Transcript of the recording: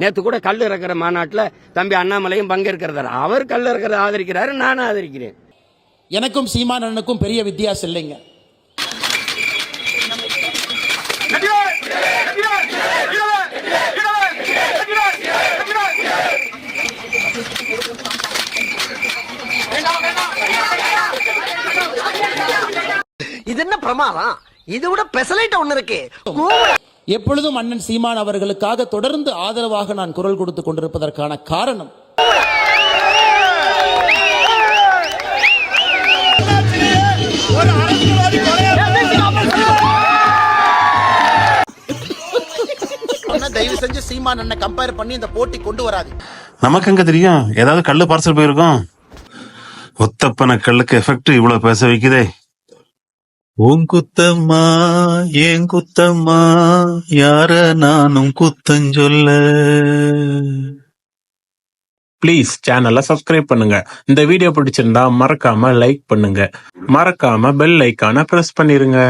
நேத்து கூட கல் இறக்குற மாநாட்டுல தம்பி அண்ணாமலையும் பங்கேற்கிறார். அவர் கல் இறக்கிறத ஆதரிக்கிறாரு, நானும் ஆதரிக்கிறேன். எனக்கும் சீமான் அண்ணனுக்கும் பெரிய வித்தியாசம் இல்லைங்க. இது என்ன பிரமாதம்? இது விட பெசலைட் ஒண்ணு இருக்கு. எப்பொழுதும் அண்ணன் சீமான் அவர்களுக்காக தொடர்ந்து ஆதரவாக நான் குரல் கொடுத்துக் கொண்டிருப்பதற்கான காரணம் தயவு செஞ்சு சீமான் அண்ணன் கம்பேர் பண்ணி இந்த போட்டி கொண்டு வராது. நமக்கு எங்க தெரியும், ஏதாவது கல்லு பார்சல் போயிருக்கும். ஒத்தப்பன கல்லுக்கு எஃபெக்ட் இவ்வளவு பேச வைக்குதே. உன் குத்தம்மா ஏன் குத்தம்மா யார நானும் குத்தஞ்சொல்ல. ப்ளீஸ் சேனலை சப்ஸ்கிரைப் பண்ணுங்க. இந்த வீடியோ பிடிச்சிருந்தா மறக்காம லைக் பண்ணுங்க. மறக்காம பெல் ஐக்கான பிரஸ் பண்ணிருங்க.